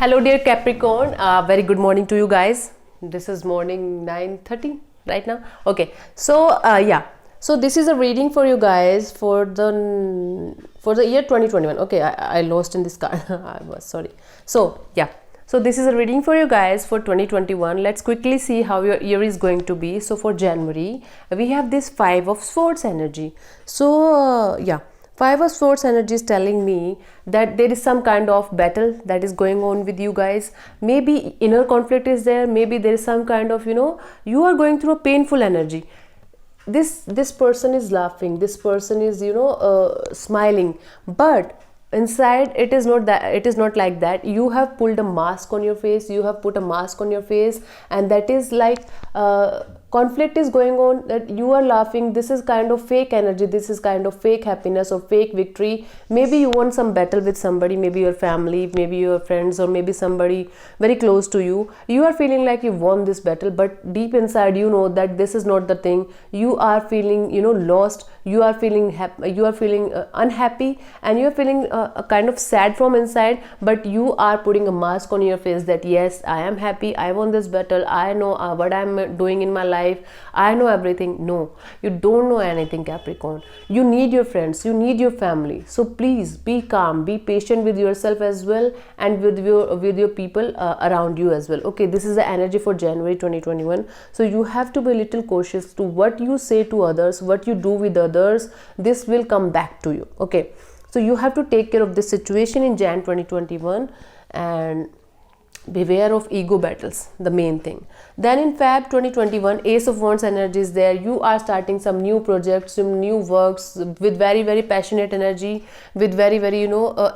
Hello, dear Capricorn. Very good morning to you guys. This is morning 9:30 right now. Okay, so yeah, so this is a reading for you guys for the year 2021. Okay, I lost in this card. I was sorry. So yeah, so this is a reading for you guys for 2021. Let's quickly see how your year is going to be. So for January, we have this Five of Swords energy. So yeah. Five of Swords energy is telling me that there is some kind of battle that is going on with you guys. Maybe inner conflict is there. Maybe there is some kind of, you are going through a painful energy. This person is laughing. This person is, smiling. But inside it is not like that. You have pulled a mask on your face. You have put a mask on your face, and that is like conflict is going on, that you are laughing. This is kind of fake energy. This is kind of fake happiness or fake victory. Maybe you won some battle with somebody, maybe your family, maybe your friends, or maybe somebody very close to you. You are feeling like you won this battle, but deep inside you know that this is not the thing. You are feeling lost. You are feeling unhappy, and you are feeling a kind of sad from inside, but you are putting a mask on your face that yes, I am happy, I won this battle, I know what I am doing in my life, I know everything. No, you don't know anything, Capricorn. You need your friends, you need your family. So please be calm, be patient with yourself as well, and with your people around you as well. Okay, this is the energy for January 2021. So you have to be a little cautious to what you say to others, what you do with others. This will come back to you. Okay, so you have to take care of this situation in Jan 2021, and beware of ego battles, the main thing. Then in Feb 2021, Ace of Wands energy is there. You are starting some new projects, some new works with very very passionate energy, with very very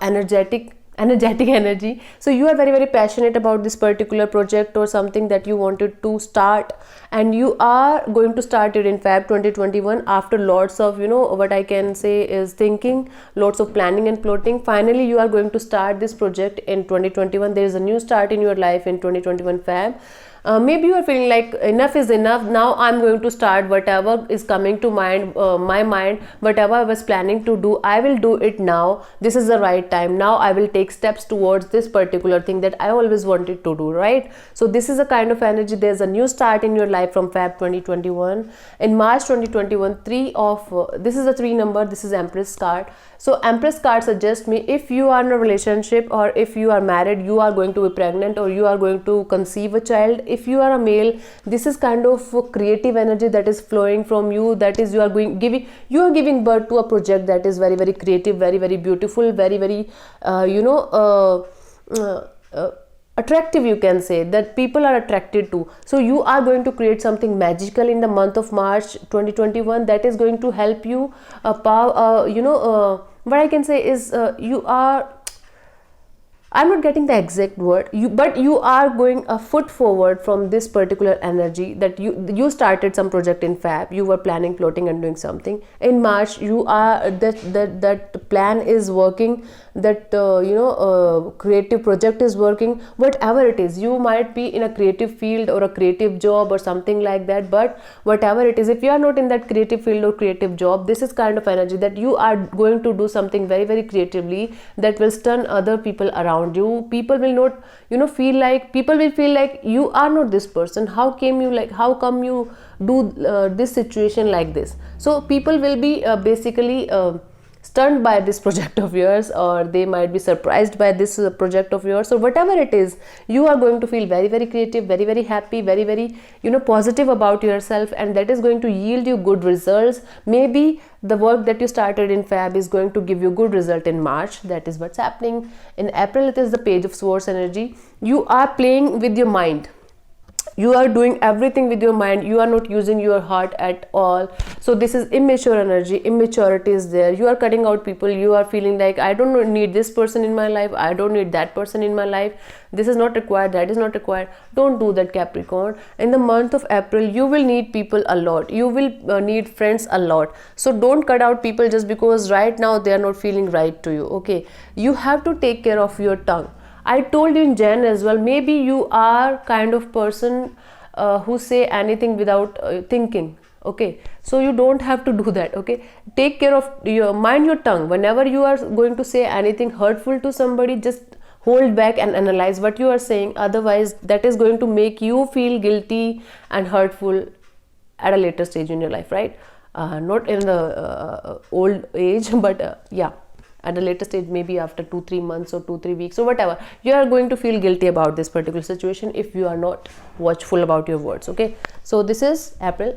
energetic energy. So you are very very passionate about this particular project or something that you wanted to start, and you are going to start it in Feb 2021 after lots of what I can say is thinking, lots of planning and plotting. Finally you are going to start this project in 2021. There is a new start in your life in 2021 Feb. Maybe you are feeling like enough is enough. Now I'm going to start whatever is coming to my mind, whatever I was planning to do, I will do it now. This is the right time. Now I will take steps towards this particular thing that I always wanted to do, right? So this is a kind of energy. There's a new start in your life from Feb 2021. In March 2021, this is a 3 number. This is Empress card. So Empress card suggests me, if you are in a relationship or if you are married, you are going to be pregnant or you are going to conceive a child. If you are a male, this is kind of creative energy that is flowing from you. That is, you are giving birth to a project that is very very creative, very very beautiful, very very attractive, you can say, that people are attracted to. So you are going to create something magical in the month of March 2021 that is going to help you what I can say is I'm not getting the exact word, but you are going a foot forward from this particular energy, that you started some project in Feb, you were planning, plotting and doing something. In March you are that plan is working, that creative project is working. Whatever it is, you might be in a creative field or a creative job or something like that, but whatever it is, if you are not in that creative field or creative job, this is kind of energy that you are going to do something very very creatively that will stun other people around you. People will not feel like you are not this person. How come you do this situation like this? So people will be basically stunned by this project of yours, or they might be surprised by this project of yours. So whatever it is, you are going to feel very very creative, very very happy, very very positive about yourself, and that is going to yield you good results. Maybe the work that you started in Feb is going to give you good result in March. That is what's happening. In April, it is the Page of Swords energy. You are playing with your mind. You are doing everything with your mind. You are not using your heart at all. So this is immature energy. Immaturity is there. You are cutting out people. You are feeling like, I don't need this person in my life, I don't need that person in my life, this is not required, that is not required. Don't do that, Capricorn. In the month of April, you will need people a lot. You will need friends a lot. So don't cut out people just because right now they are not feeling right to you. Okay, you have to take care of your tongue. I told you in Jan as well, maybe you are kind of person who say anything without thinking. Okay, so you don't have to do that. Okay, take care of mind your tongue. Whenever you are going to say anything hurtful to somebody, just hold back and analyze what you are saying, otherwise that is going to make you feel guilty and hurtful at a later stage in your life, right? Not in the old age, but yeah, at a later stage, maybe after 2-3 months or 2-3 weeks or whatever, you are going to feel guilty about this particular situation if you are not watchful about your words. Okay, so this is April.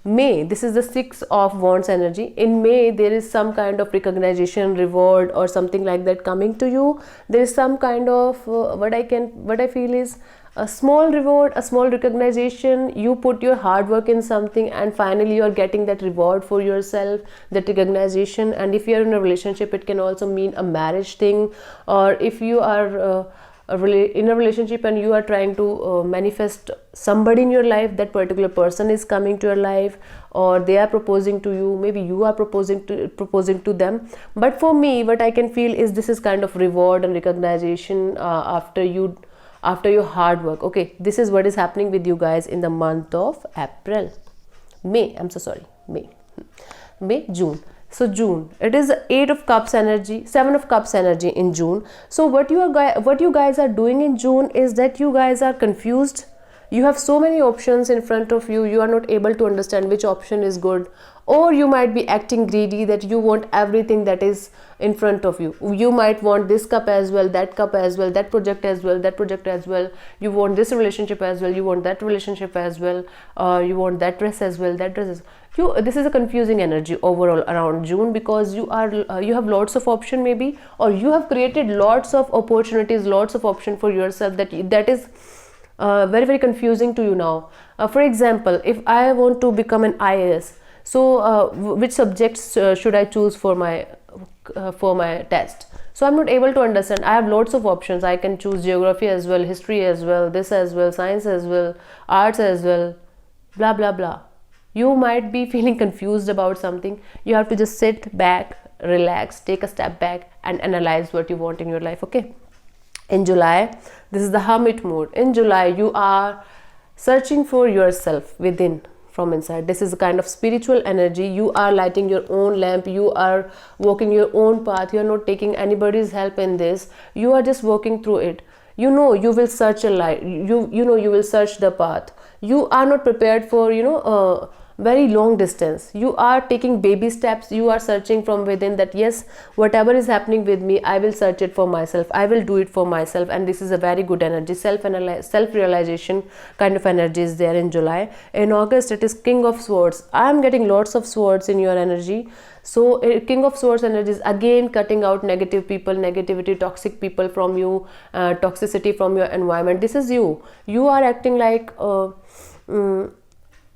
May, this is the 6 of Wands energy. In May, there is some kind of recognition, reward, or something like that coming to you. There is some kind of what I feel is a small reward, a small recognition. You put your hard work in something and finally you are getting that reward for yourself, that recognition. And if you are in a relationship, it can also mean a marriage thing, or if you are in a relationship and you are trying to manifest somebody in your life, that particular person is coming to your life, or they are proposing to you, maybe you are proposing to them. But for me, what I can feel is this is kind of reward and recognition after your hard work. Okay, this is what is happening with you guys in the month of April. May, June. So June, it is 8 of Cups energy, 7 of Cups energy in June. So what you guys are doing in June is that you guys are confused. You have so many options in front of you. You are not able to understand which option is good, or you might be acting greedy that you want everything that is in front of you. You might want this cup as well, that cup as well, that project as well, that project as well. You want this relationship as well, you want that relationship as well, you want that dress as well, that dress as well. This is a confusing energy overall around June, because you have lots of option maybe, or you have created lots of opportunities, lots of option for yourself that is very, very confusing to you now. For example, if I want to become an IAS, so which subjects should I choose for my test? So I'm not able to understand. I have lots of options. I can choose geography as well, history as well, this as well, science as well, arts as well, blah blah blah. You might be feeling confused about something. You have to just sit back, relax, take a step back and analyze what you want in your life. Okay, in July, this is the Hermit mode. In July, you are searching for yourself within, from inside. This is a kind of spiritual energy. You are lighting your own lamp. You are walking your own path. You are not taking anybody's help in this. You are just walking through it. You know you will search a light. You know you will search the path. You are not prepared for very long distance. You are taking baby steps. You are searching from within that yes, whatever is happening with me, I will search it for myself. I will do it for myself. And this is a very good energy. Self-realization kind of energy is there in July. In August, it is King of Swords. I am getting lots of swords in your energy. So King of Swords energy is again cutting out negative people, negativity, toxic people from you, toxicity from your environment. This is you. You are acting like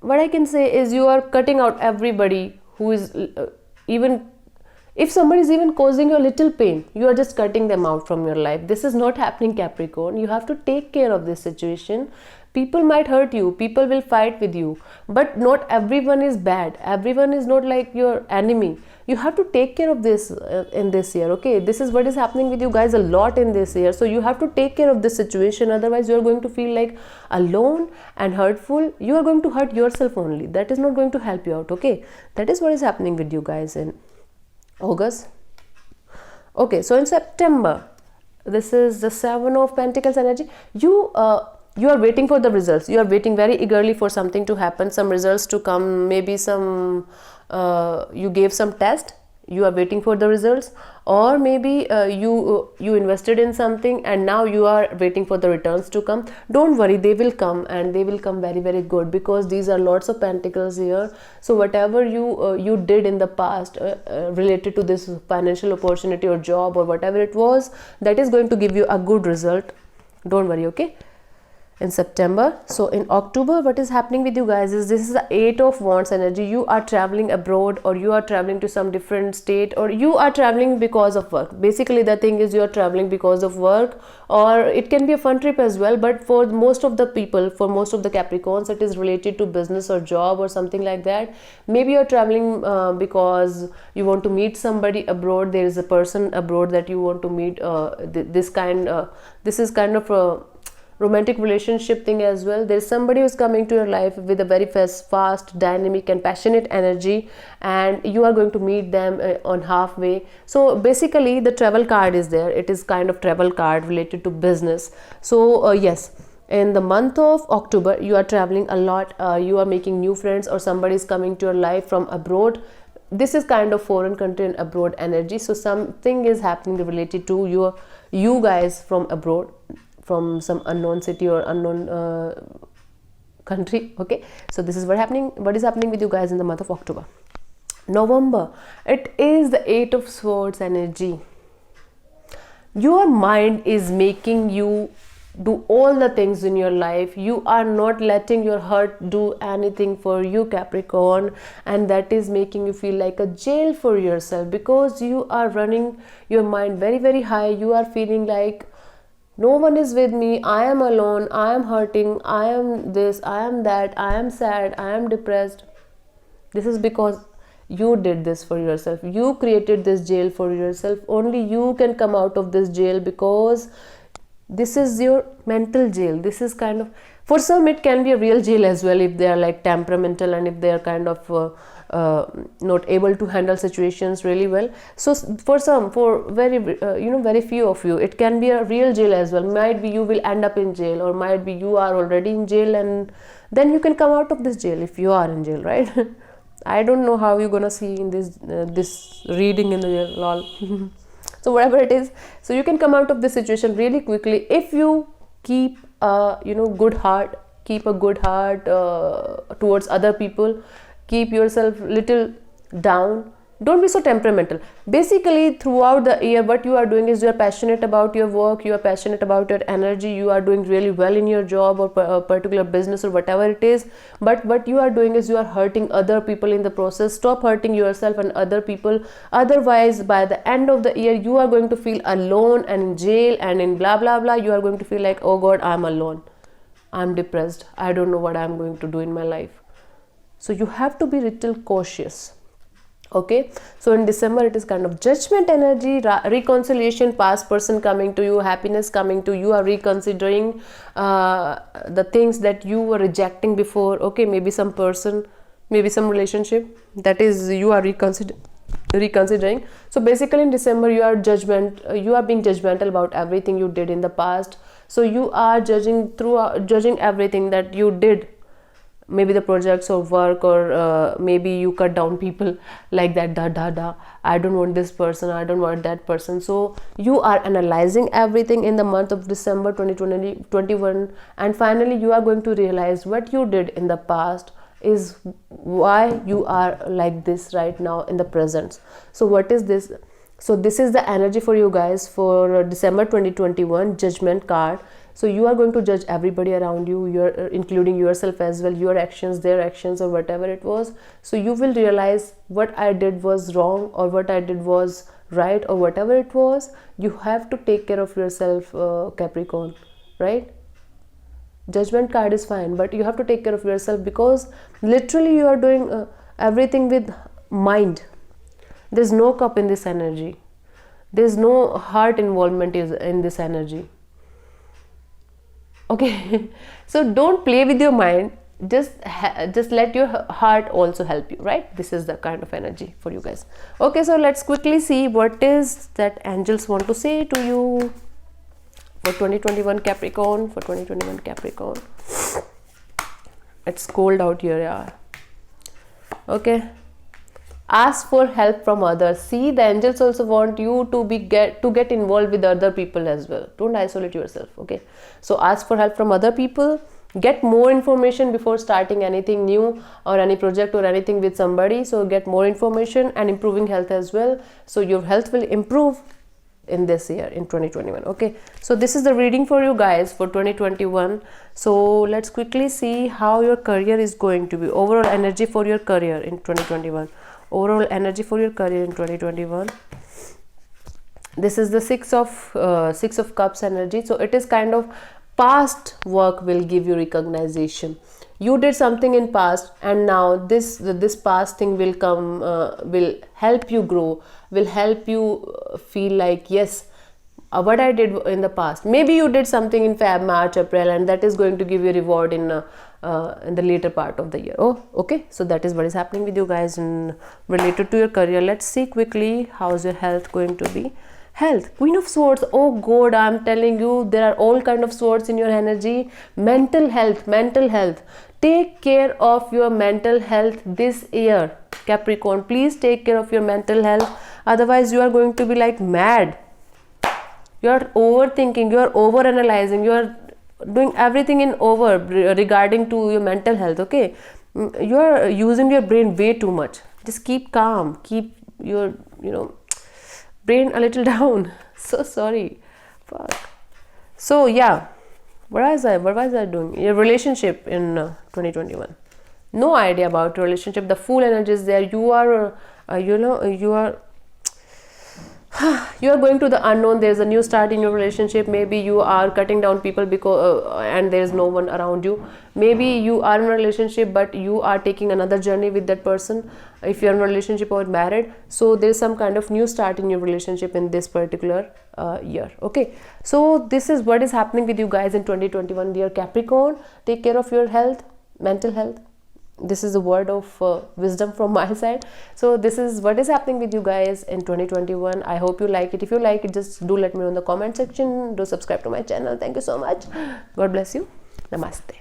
what I can say is you are cutting out everybody who is even if somebody is even causing you a little pain, you are just cutting them out from your life. This is not happening, Capricorn. You have to take care of this situation. People might hurt you, people will fight with you, but not everyone is bad. Everyone is not like your enemy. You have to take care of this in this year. Okay, this is what is happening with you guys a lot in this year. So you have to take care of this situation, otherwise you are going to feel like alone and hurtful. You are going to hurt yourself only. That is not going to help you out. Okay, that is what is happening with you guys in August. Okay, so in September, this is the 7 of Pentacles energy. You are waiting for the results. You are waiting very eagerly for something to happen, some results to come, maybe some you gave some test, you are waiting for the results, or maybe you invested in something and now you are waiting for the returns to come. Don't worry, they will come, and they will come very, very good, because these are lots of pentacles here. So whatever you did in the past related to this financial opportunity or job or whatever it was, that is going to give you a good result. Don't worry. Okay, in September. So in October, what is happening with you guys is this is the 8 of Wands energy. You are traveling abroad, or you are traveling to some different state, or you are traveling because of work. Basically the thing is you are traveling because of work, or it can be a fun trip as well, but for most of the people, for most of the Capricorns, it is related to business or job or something like that. Maybe you're traveling because you want to meet somebody abroad. There is a person abroad that you want to meet. This is kind of romantic relationship thing as well. There's somebody who's coming to your life with a very fast, dynamic and passionate energy, and you are going to meet them on halfway. So basically the travel card is there. It is kind of travel card related to business. So yes, in the month of October you are traveling a lot, you are making new friends, or somebody is coming to your life from abroad. This is kind of foreign country and abroad energy. So something is happening related to you guys from abroad, from some unknown city or unknown country. Okay, so this is what is happening with you guys in the month of October. November, it is the 8 of Swords energy. Your mind is making you do all the things in your life. You are not letting your heart do anything for you, Capricorn, and that is making you feel like a jail for yourself, because you are running your mind very high. You are feeling like no one is with me, I am alone, I am hurting, I am this, I am that, I am sad, I am depressed. This is because you did this for yourself. You created this jail for yourself. Only you can come out of this jail, because this is your mental jail. This is kind of, for some it can be a real jail as well, if they are like temperamental and if they are kind of not able to handle situations really well. So for very very few of you, it can be a real jail as well. Might be you will end up in jail, or might be you are already in jail and then you can come out of this jail if you are in jail, right? I don't know how you're gonna see in this reading in the jail, lol. So whatever it is, so you can come out of this situation really quickly if you keep good heart, keep a good heart towards other people, keep yourself little down, don't be so temperamental. Basically throughout the year what you are doing is you are passionate about your work, you are passionate about your energy, you are doing really well in your job or a particular business or whatever it is, but what you are doing is you are hurting other people in the process. Stop hurting yourself and other people, otherwise by the end of the year you are going to feel alone and in jail and in blah blah blah. You are going to feel like, oh god, I'm alone, I'm depressed, I don't know what I'm going to do in my life. So you have to be little cautious. Okay, so in December it is kind of judgment energy, reconciliation, past person coming to you, happiness coming to you, are reconsidering the things that you were rejecting before. Okay, maybe some person, maybe some relationship, that is you are reconsidering. So basically in December you are being judgmental about everything you did in the past. So you are judging everything that you did, maybe the projects or work, or maybe you cut down people like that, I don't want this person, I don't want that person. So you are analyzing everything in the month of December 2021, and finally you are going to realize what you did in the past is why you are like this right now in the present. So what is this? So this is the energy for you guys for December 2021 judgment card. So you are going to judge everybody around you, you're including yourself as well, your actions, their actions, or whatever it was. So you will realize what I did was wrong or what I did was right, or whatever it was. You have to take care of yourself, Capricorn, right? Judgment card is fine, but you have to take care of yourself, because literally you are doing everything with mind. There's no cup in this energy, there's no heart involvement in this energy. Okay, so don't play with your mind, just let your heart also help you, right? This is the kind of energy for you guys. Okay, so let's quickly see what is that angels want to say to you for 2021 Capricorn. For 2021 Capricorn, it's cold out here, yeah. Okay, ask for help from others. See, the angels also want you to get involved with other people as well. Don't isolate yourself. Okay, so ask for help from other people, get more information before starting anything new or any project or anything with somebody. So get more information, and improving health as well. So your health will improve in this year, in 2021. Okay, so this is the reading for you guys for 2021. So let's quickly see how your career is going to be. Overall energy for your career in 2021. Overall energy for your career in 2021. This is the six of cups energy. So it is kind of past work will give you recognition. You did something in past, and now this past thing will come, will help you grow, will help you feel like, yes, what I did in the past. Maybe you did something in Feb, March, April, and that is going to give you reward in the later part of the year. Oh, okay. So that is what is happening with you guys in related to your career. Let's see quickly how's your health going to be. Health, Queen of Swords. Oh God, I'm telling you, there are all kind of swords in your energy. Mental health, mental health. Take care of your mental health this year, Capricorn. Please take care of your mental health. Otherwise, you are going to be like mad. You are overthinking, you are overanalyzing, you are doing everything in over regarding to your mental health. Okay, you are using your brain way too much. Just keep calm, keep your brain a little down. So sorry. Fuck. So yeah, what was I doing? Your relationship in 2021. No idea about your relationship. The Fool energy is there. You are you are going to the unknown. There's a new start in your relationship. Maybe you are cutting down people because and there's no one around you. Maybe you are in a relationship but you are taking another journey with that person, if you're in a relationship or married. So there's some kind of new start in your relationship in this particular year. Okay, so this is what is happening with you guys in 2021, dear Capricorn. Take care of your health, mental health. This is a word of wisdom from my side. So this is what is happening with you guys in 2021. I hope you like it. If you like it, just do let me know in the comment section. Do subscribe to my channel. Thank you so much. God bless you. Namaste.